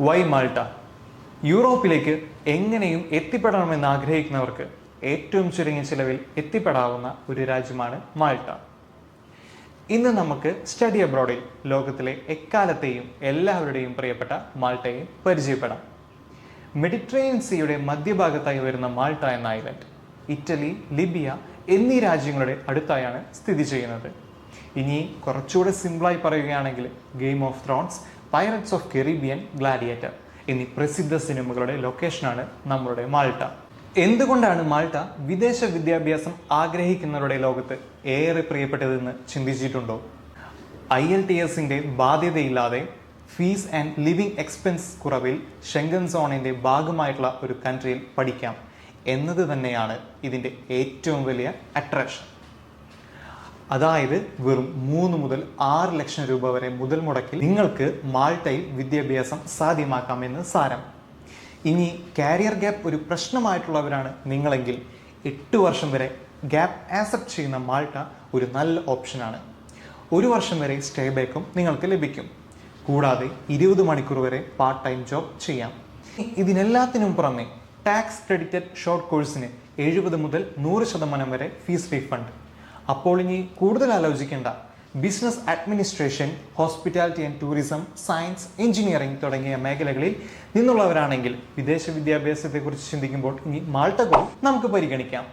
Y Malta? യൂറോപ്പിലേക്ക് എങ്ങനെയും എത്തിപ്പെടണമെന്ന് ആഗ്രഹിക്കുന്നവർക്ക് ഏറ്റവും ചുരുങ്ങിയ ചിലവിൽ എത്തിപ്പെടാവുന്ന ഒരു രാജ്യമാണ് മാൾട്ട. ഇന്ന് നമുക്ക് സ്റ്റഡി അബ്രോഡിൽ ലോകത്തിലെ എക്കാലത്തെയും എല്ലാവരുടെയും പ്രിയപ്പെട്ട മാൾട്ടയെ പരിചയപ്പെടാം. മെഡിറ്ററേനിയൻ സീയുടെ മധ്യഭാഗത്തായി വരുന്ന മാൾട്ട എന്ന ഐലൻഡ് ഇറ്റലി, ലിബിയ എന്നീ രാജ്യങ്ങളുടെ അടുത്തായാണ് സ്ഥിതി ചെയ്യുന്നത്. ഇനി കുറച്ചുകൂടെ സിമ്പിളായി പറയുകയാണെങ്കിൽ game of Thrones, pirates of Caribbean, gladiator എന്നീ പ്രസിദ്ധ സിനിമകളുടെ ലൊക്കേഷനാണ് നമ്മളുടെ മാൾട്ട. എന്തുകൊണ്ടാണ് മാൾട്ട വിദേശ വിദ്യാഭ്യാസം ആഗ്രഹിക്കുന്നവരുടെ ലോകത്ത് ഏറെ പ്രിയപ്പെട്ടതെന്ന് ചിന്തിച്ചിട്ടുണ്ടോ? IELTSന്റെ ബാധ്യതയില്ലാതെ ഫീസ് ആൻഡ് ലിവിംഗ് എക്സ്പെൻസ് കുറവിൽ ഷെങ്കൻ സോണിന്റെ ഭാഗമായിട്ടുള്ള ഒരു കൺട്രിയിൽ പഠിക്കാം എന്നത് തന്നെയാണ് ഇതിൻ്റെ ഏറ്റവും വലിയ അട്രാക്ഷൻ. അതായത് വെറും 3 മുതൽ 6 ലക്ഷം രൂപ വരെ മുതൽ മുടക്കിൽ നിങ്ങൾക്ക് മാൾട്ടയിൽ വിദ്യാഭ്യാസം സാധ്യമാക്കാമെന്ന് സാരം. ഇനി കാരിയർ ഗ്യാപ്പ് ഒരു പ്രശ്നമായിട്ടുള്ളവരാണ് നിങ്ങളെങ്കിൽ 8 വർഷം വരെ ഗ്യാപ്പ് ആക്സെപ്റ്റ് ചെയ്യുന്ന മാൾട്ട ഒരു നല്ല ഓപ്ഷനാണ്. 1 വർഷം വരെ സ്റ്റേ ബാക്കും നിങ്ങൾക്ക് ലഭിക്കും. കൂടാതെ 20 മണിക്കൂർ വരെ പാർട്ട് ടൈം ജോബ് ചെയ്യാം. ഇതിനെല്ലാത്തിനും പുറമെ ടാക്സ് ക്രെഡിറ്റഡ് ഷോർട്ട് കോഴ്സിന് 70 മുതൽ 100% വരെ ഫീസ് റീഫണ്ട്. അപ്പോൾ ഇനി കൂടുതൽ ആലോചിക്കേണ്ട. Business administration, hospitality and tourism, science, engineering തുടങ്ങിയ മേഖലകളിൽ നിന്നുള്ളവരാണെങ്കിൽ വിദേശ വിദ്യാഭ്യാസത്തെക്കുറിച്ച് ചിന്തിക്കുമ്പോൾ ഇനി മാൾട്ട കൂടി നമുക്ക് പരിഗണിക്കാം.